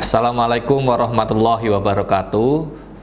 Assalamualaikum warahmatullahi wabarakatuh.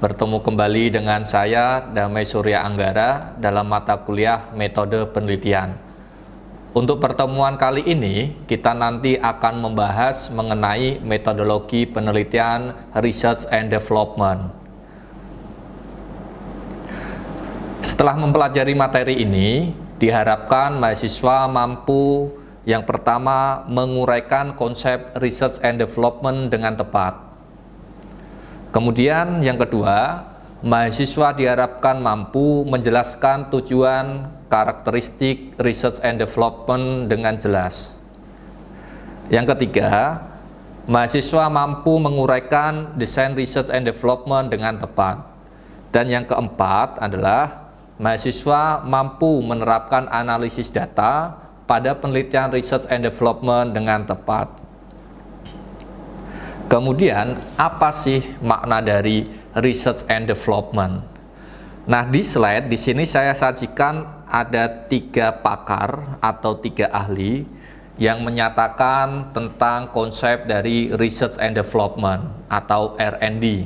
Bertemu kembali dengan saya Damai Surya Anggara dalam mata kuliah metode penelitian. Untuk pertemuan kali ini kita nanti akan membahas mengenai metodologi penelitian research and development. Setelah mempelajari materi ini, diharapkan mahasiswa mampu yang pertama, menguraikan konsep research and development dengan tepat. Kemudian yang kedua, mahasiswa diharapkan mampu menjelaskan tujuan karakteristik research and development dengan jelas. Yang ketiga, mahasiswa mampu menguraikan desain research and development dengan tepat. Dan yang keempat adalah mahasiswa mampu menerapkan analisis data pada penelitian research and development dengan tepat. Kemudian, apa sih makna dari research and development? Nah, di slide di sini saya sajikan ada 3 pakar atau 3 ahli yang menyatakan tentang konsep dari research and development atau R&D.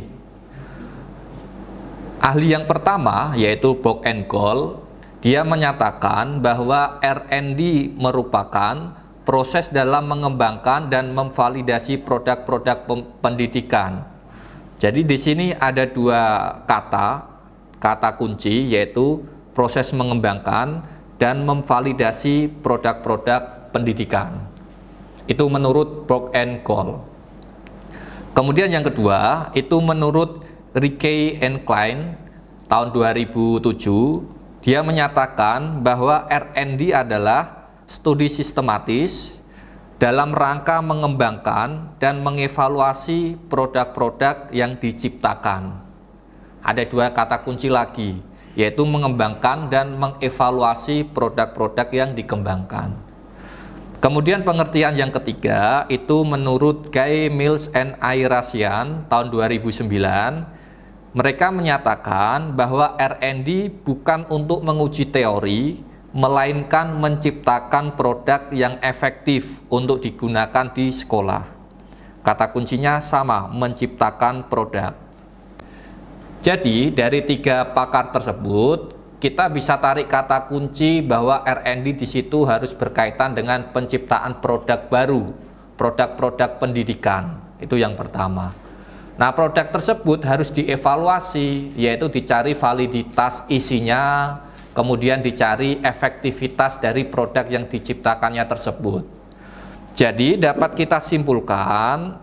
Ahli yang pertama yaitu Bock and Gold. Dia menyatakan bahwa R&D merupakan proses dalam mengembangkan dan memvalidasi produk-produk pendidikan. Jadi di sini ada 2 kata kunci, yaitu proses mengembangkan dan memvalidasi produk-produk pendidikan. Itu menurut Bock and Gold. Kemudian yang kedua, itu menurut Rickey and Klein tahun 2007. Dia menyatakan bahwa R&D adalah studi sistematis dalam rangka mengembangkan dan mengevaluasi produk-produk yang diciptakan. Ada 2 kata kunci lagi, yaitu mengembangkan dan mengevaluasi produk-produk yang dikembangkan. Kemudian pengertian yang ketiga itu menurut Guy Mills and Ayrasian tahun 2009. Mereka menyatakan bahwa R&D bukan untuk menguji teori, melainkan menciptakan produk yang efektif untuk digunakan di sekolah. Kata kuncinya sama, menciptakan produk. Jadi, dari 3 pakar tersebut, kita bisa tarik kata kunci bahwa R&D di situ harus berkaitan dengan penciptaan produk baru, produk-produk pendidikan. Itu yang pertama. Nah, produk tersebut harus dievaluasi, yaitu dicari validitas isinya, kemudian dicari efektivitas dari produk yang diciptakannya tersebut. Jadi, dapat kita simpulkan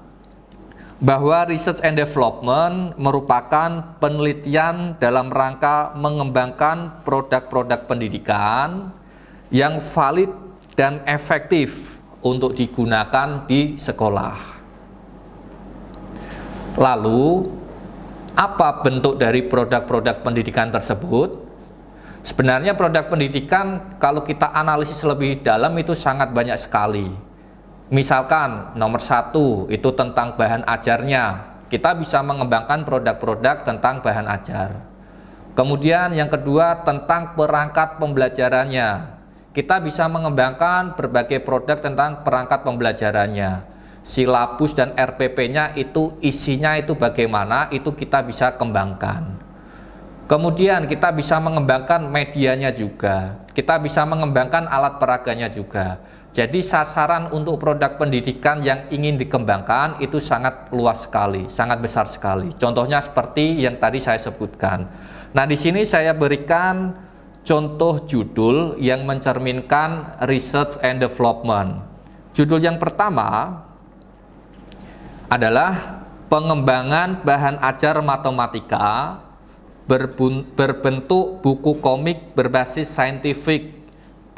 bahwa research and development merupakan penelitian dalam rangka mengembangkan produk-produk pendidikan yang valid dan efektif untuk digunakan di sekolah. Lalu, apa bentuk dari produk-produk pendidikan tersebut? Sebenarnya produk pendidikan kalau kita analisis lebih dalam itu sangat banyak sekali. Misalkan nomor 1 itu tentang bahan ajarnya. Kita bisa mengembangkan produk-produk tentang bahan ajar. Kemudian yang kedua tentang perangkat pembelajarannya. Kita bisa mengembangkan berbagai produk tentang perangkat pembelajarannya. Silabus dan RPP-nya itu isinya itu bagaimana, itu kita bisa kembangkan. Kemudian kita bisa mengembangkan medianya juga. Kita bisa mengembangkan alat peraganya juga. Jadi sasaran untuk produk pendidikan yang ingin dikembangkan itu sangat luas sekali, sangat besar sekali. Contohnya seperti yang tadi saya sebutkan. Nah, di sini saya berikan contoh judul yang mencerminkan research and development. Judul yang pertama adalah pengembangan bahan ajar matematika berbentuk buku komik berbasis saintifik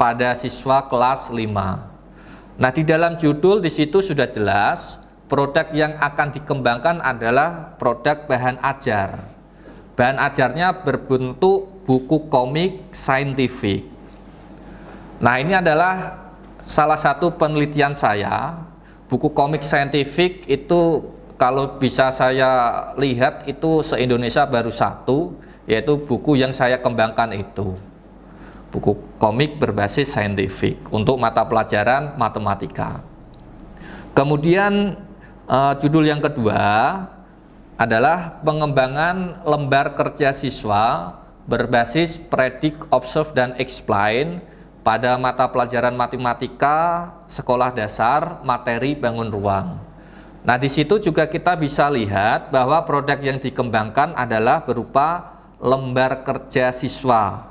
pada siswa kelas 5. Nah, di dalam judul di situ sudah jelas produk yang akan dikembangkan adalah produk bahan ajar. Bahan ajarnya berbentuk buku komik saintifik. Nah, ini adalah salah satu penelitian saya. Buku komik saintifik itu kalau bisa saya lihat itu se-Indonesia baru 1, yaitu buku yang saya kembangkan itu. Buku komik berbasis saintifik untuk mata pelajaran matematika. Kemudian Judul yang kedua adalah pengembangan lembar kerja siswa berbasis predict, observe, dan explain pada mata pelajaran matematika sekolah dasar materi bangun ruang. Nah, di situ juga kita bisa lihat bahwa produk yang dikembangkan adalah berupa lembar kerja siswa.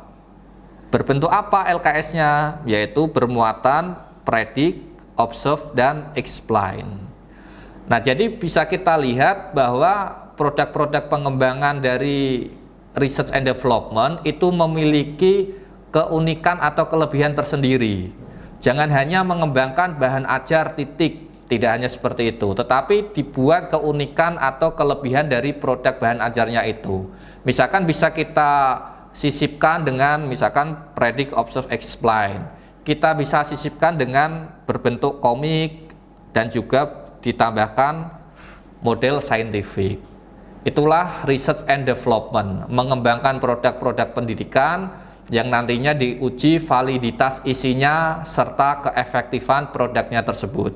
Berbentuk apa LKS-nya? Yaitu bermuatan predict, observe, dan explain. Nah, jadi bisa kita lihat bahwa produk-produk pengembangan dari research and development itu memiliki keunikan atau kelebihan tersendiri. Jangan hanya mengembangkan bahan ajar titik, tidak hanya seperti itu, tetapi dibuat keunikan atau kelebihan dari produk bahan ajarnya itu. Misalkan bisa kita sisipkan dengan misalkan predict, observe, explain. Kita bisa sisipkan dengan berbentuk komik dan juga ditambahkan model saintifik. Itulah research and development, mengembangkan produk-produk pendidikan yang nantinya diuji validitas isinya serta keefektifan produknya tersebut.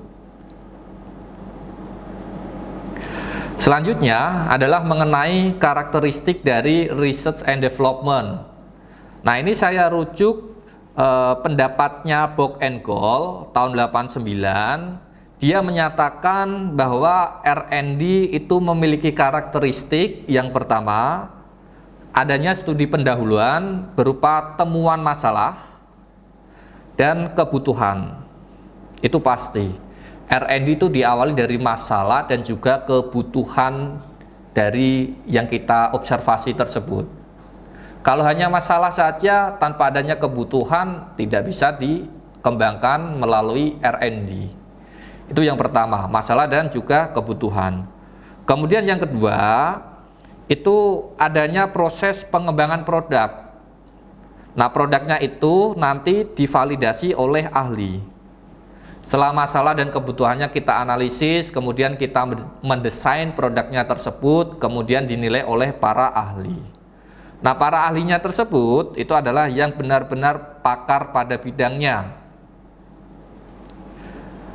Selanjutnya adalah mengenai karakteristik dari research and development. Nah, ini saya rujuk pendapatnya Bock and Gold tahun 89. Dia menyatakan bahwa R&D itu memiliki karakteristik yang pertama, adanya studi pendahuluan berupa temuan masalah dan kebutuhan. Itu pasti. R&D itu diawali dari masalah dan juga kebutuhan dari yang kita observasi tersebut. Kalau hanya masalah saja tanpa adanya kebutuhan tidak bisa dikembangkan melalui R&D. Itu yang pertama, masalah dan juga kebutuhan. Kemudian yang kedua, itu adanya proses pengembangan produk. Nah, produknya itu nanti divalidasi oleh ahli. Setelah masalah dan kebutuhannya kita analisis, kemudian kita mendesain produknya tersebut, kemudian dinilai oleh para ahli. Nah, para ahlinya tersebut itu adalah yang benar-benar pakar pada bidangnya.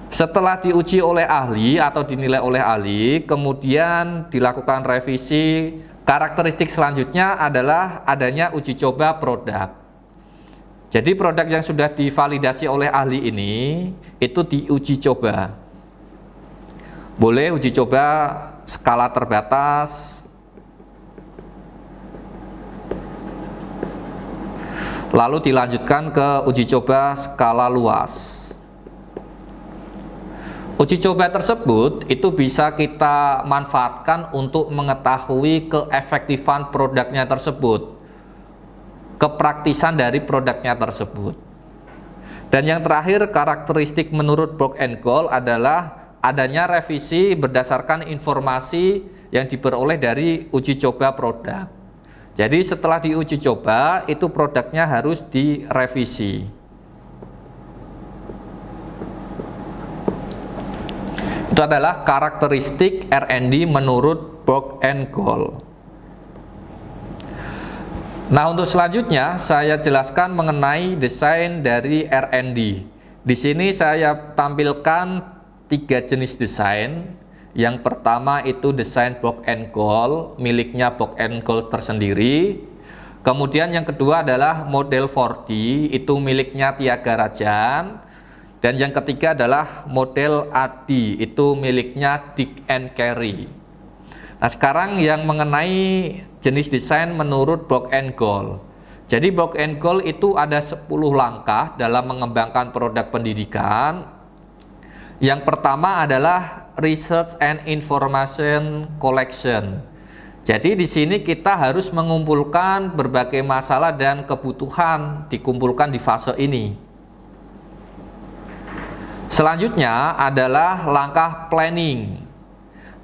Setelah diuji oleh ahli atau dinilai oleh ahli, kemudian dilakukan revisi. Karakteristik selanjutnya adalah adanya uji coba produk. Jadi produk yang sudah divalidasi oleh ahli ini itu diuji coba. Boleh uji coba skala terbatas, lalu dilanjutkan ke uji coba skala luas. Uji coba tersebut itu bisa kita manfaatkan untuk mengetahui keefektifan produknya tersebut, kepraktisan dari produknya tersebut. Dan yang terakhir, karakteristik menurut Bock and Gold adalah adanya revisi berdasarkan informasi yang diperoleh dari uji coba produk. Jadi setelah diuji coba, itu produknya harus direvisi. Itu adalah karakteristik R&D menurut Bock and Gold. Nah, untuk selanjutnya saya jelaskan mengenai desain dari R&D. Di sini saya tampilkan 3 jenis desain. Yang pertama itu desain Bock and Gold, miliknya Bock and Gold tersendiri. Kemudian yang kedua adalah model 4D, itu miliknya Tiaga Rajan. Dan yang ketiga adalah model ADI, itu miliknya Dick and Carey. Nah, sekarang yang mengenai jenis desain menurut Bock and Gold. Jadi Bock and Gold itu ada 10 langkah dalam mengembangkan produk pendidikan. Yang pertama adalah Research and Information Collection. Jadi di sini kita harus mengumpulkan berbagai masalah dan kebutuhan dikumpulkan di fase ini. Selanjutnya adalah langkah planning.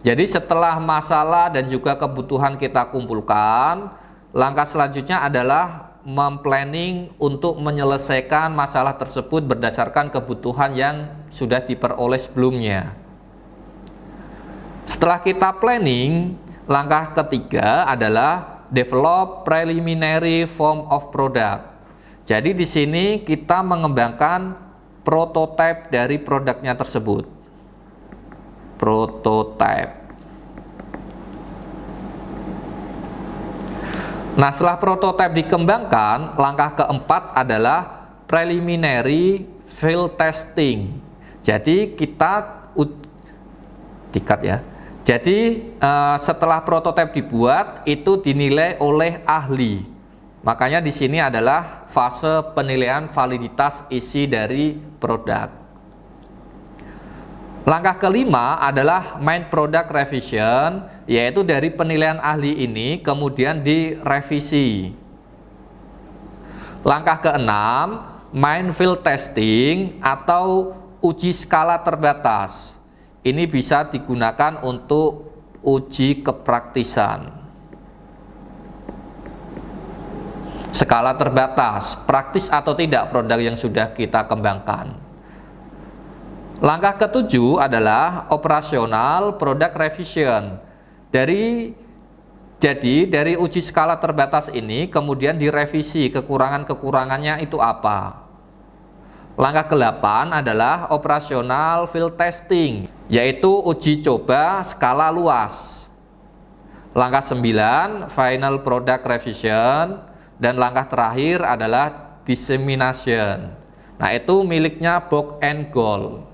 Jadi setelah masalah dan juga kebutuhan kita kumpulkan, langkah selanjutnya adalah memplanning untuk menyelesaikan masalah tersebut berdasarkan kebutuhan yang sudah diperoleh sebelumnya. Setelah kita planning, langkah ketiga adalah develop preliminary form of product. Jadi di sini kita mengembangkan prototipe dari produknya tersebut. prototype. Nah, setelah prototipe dikembangkan, langkah keempat adalah preliminary field testing. Jadi setelah prototipe dibuat, itu dinilai oleh ahli. Makanya di sini adalah fase penilaian validitas isi dari produk. Langkah kelima adalah main product revision, yaitu dari penilaian ahli ini kemudian direvisi. Langkah keenam, main field testing atau uji skala terbatas. Ini bisa digunakan untuk uji kepraktisan. Skala terbatas, praktis atau tidak produk yang sudah kita kembangkan. Langkah ketujuh adalah operasional product revision. Dari uji skala terbatas ini kemudian direvisi kekurangan-kekurangannya itu apa. Langkah ke-8 adalah operasional field testing, yaitu uji coba skala luas. Langkah 9 final product revision, dan langkah terakhir adalah dissemination. Nah, itu miliknya Bock and Gold.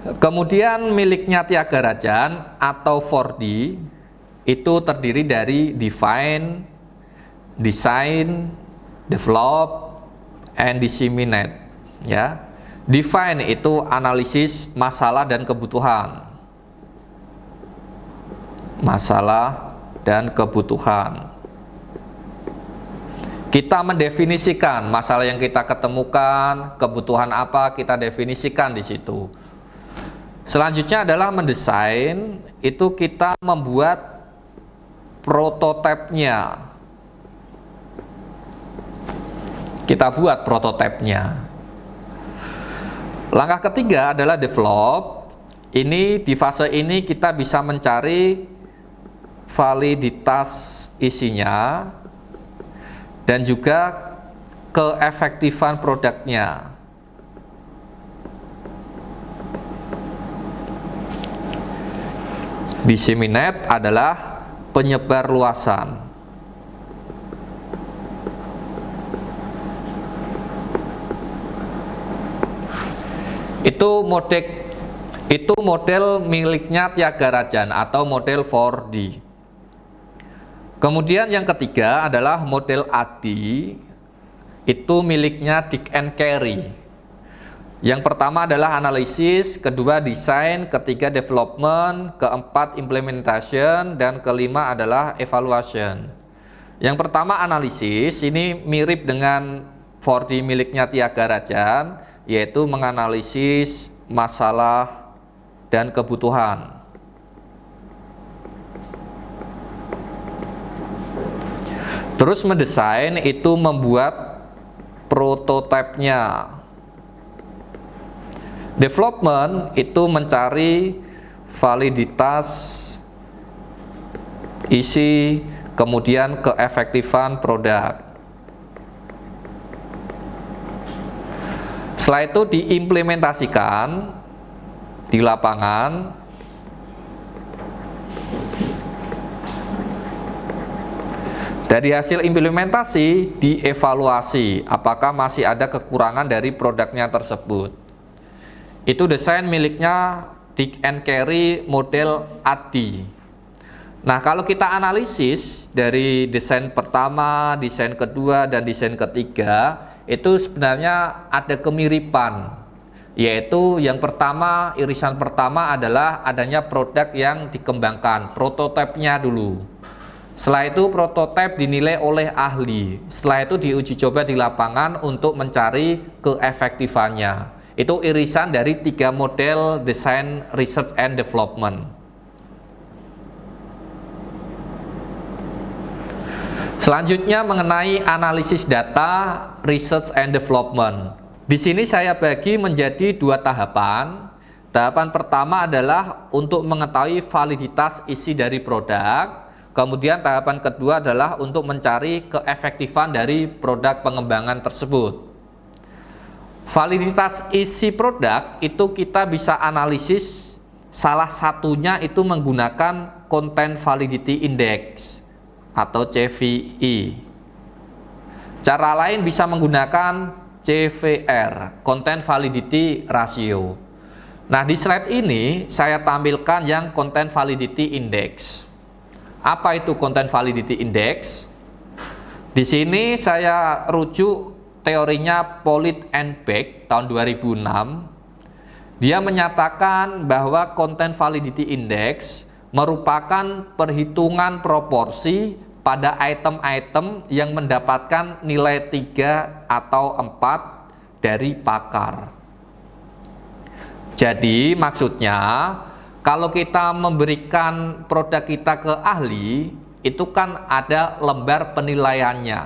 Kemudian miliknya Tiaga Rajan atau 4D itu terdiri dari define, design, develop, and disseminate. Ya, define itu analisis masalah dan kebutuhan. Masalah dan kebutuhan. Kita mendefinisikan masalah yang kita ketemukan, kebutuhan apa kita definisikan di situ. Selanjutnya adalah mendesain, itu kita membuat prototipenya. Kita buat prototipenya. Langkah ketiga adalah develop. Ini di fase ini kita bisa mencari validitas isinya dan juga keefektifan produknya. Disseminate adalah penyebar luasan. Itu model miliknya Tiaga Rajan atau model 4D. Kemudian yang ketiga adalah model AD, itu miliknya Dick and Carey. Yang pertama adalah analisis, kedua desain, ketiga development, keempat implementation, dan kelima adalah evaluation. Yang pertama analisis, ini mirip dengan 4D miliknya Tiaga Rajan, yaitu menganalisis masalah dan kebutuhan. Terus mendesain itu membuat prototipenya. Development itu mencari validitas isi, kemudian keefektifan produk. Setelah itu diimplementasikan di lapangan. Dari hasil implementasi dievaluasi apakah masih ada kekurangan dari produknya tersebut. Itu desain miliknya Dick and Carey model AD. Nah, kalau kita analisis dari desain pertama, desain kedua, dan desain ketiga, itu sebenarnya ada kemiripan. Yaitu yang pertama, irisan pertama adalah adanya produk yang dikembangkan, prototipenya dulu. Setelah itu prototipe dinilai oleh ahli. Setelah itu diuji coba di lapangan untuk mencari keefektifannya. Itu irisan dari 3 model design, research, and development. Selanjutnya mengenai analisis data, research, and development. Di sini saya bagi menjadi 2 tahapan. Tahapan pertama adalah untuk mengetahui validitas isi dari produk. Kemudian tahapan kedua adalah untuk mencari keefektifan dari produk pengembangan tersebut. Validitas isi produk itu kita bisa analisis salah satunya itu menggunakan Content Validity Index atau CVI. Cara lain bisa menggunakan CVR, Content Validity Ratio. Nah, di slide ini saya tampilkan yang Content Validity Index. Apa itu Content Validity Index? Di sini saya rujuk teorinya Pollitt and Beck tahun 2006. Dia menyatakan bahwa Content Validity Index merupakan perhitungan proporsi pada item-item yang mendapatkan nilai 3 atau 4 dari pakar. Jadi maksudnya kalau kita memberikan produk kita ke ahli, itu kan ada lembar penilaiannya.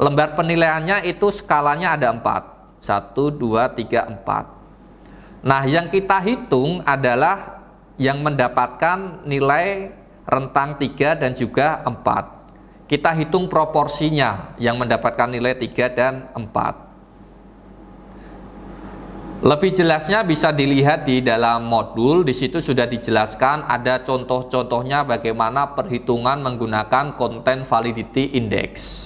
Lembar penilaiannya itu skalanya ada 4. 1, 2, 3, 4. Nah, yang kita hitung adalah yang mendapatkan nilai rentang 3 dan juga 4. Kita hitung proporsinya yang mendapatkan nilai 3 dan 4. Lebih jelasnya bisa dilihat di dalam modul. Di situ sudah dijelaskan ada contoh-contohnya bagaimana perhitungan menggunakan Content Validity Index.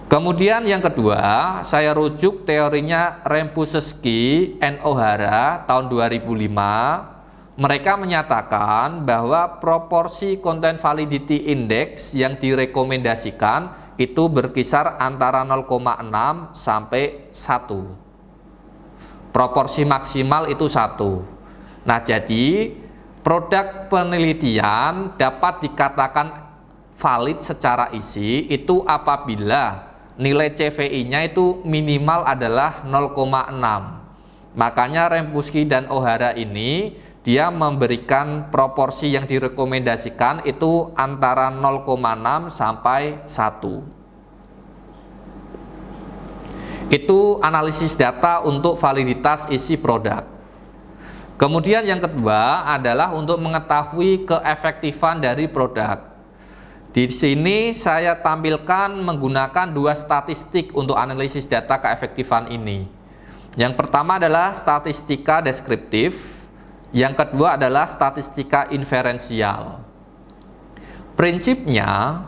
Kemudian yang kedua, saya rujuk teorinya Rempusesky and O'Hara tahun 2005. Mereka menyatakan bahwa proporsi Content Validity Index yang direkomendasikan itu berkisar antara 0,6 sampai 1. Proporsi maksimal itu 1. Nah, jadi produk penelitian dapat dikatakan valid secara isi itu apabila nilai CVI-nya itu minimal adalah 0,6. Makanya Rempusesky dan O'Hara ini dia memberikan proporsi yang direkomendasikan itu antara 0,6 sampai 1. Itu analisis data untuk validitas isi produk. Kemudian yang kedua adalah untuk mengetahui keefektifan dari produk. Di sini saya tampilkan menggunakan 2 statistik untuk analisis data keefektifan ini. Yang pertama adalah statistika deskriptif, yang kedua adalah statistika inferensial. Prinsipnya,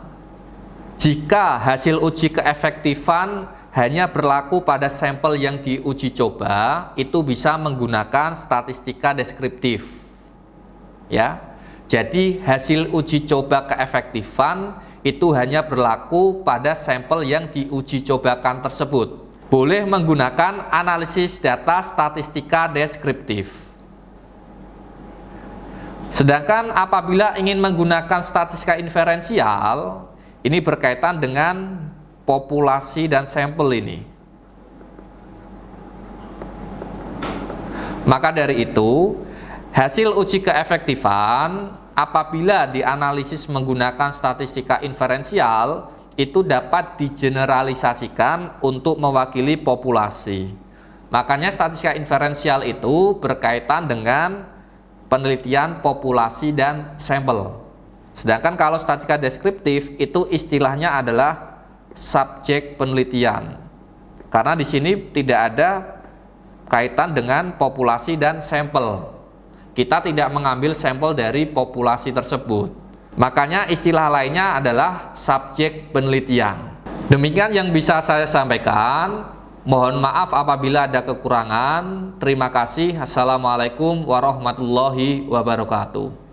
jika hasil uji keefektifan hanya berlaku pada sampel yang diuji coba, itu bisa menggunakan statistika deskriptif. Ya. Jadi hasil uji coba keefektifan itu hanya berlaku pada sampel yang diuji cobakan tersebut. Boleh menggunakan analisis data statistika deskriptif. Sedangkan apabila ingin menggunakan statistika inferensial, ini berkaitan dengan populasi dan sampel ini. Maka dari itu, hasil uji keefektifan apabila dianalisis menggunakan statistika inferensial itu dapat digeneralisasikan untuk mewakili populasi. Makanya statistika inferensial itu berkaitan dengan penelitian populasi dan sampel. Sedangkan kalau statistika deskriptif itu istilahnya adalah subjek penelitian. Karena di sini tidak ada kaitan dengan populasi dan sampel. Kita tidak mengambil sampel dari populasi tersebut. Makanya istilah lainnya adalah subjek penelitian. Demikian yang bisa saya sampaikan. Mohon maaf apabila ada kekurangan. Terima kasih. Assalamualaikum warahmatullahi wabarakatuh.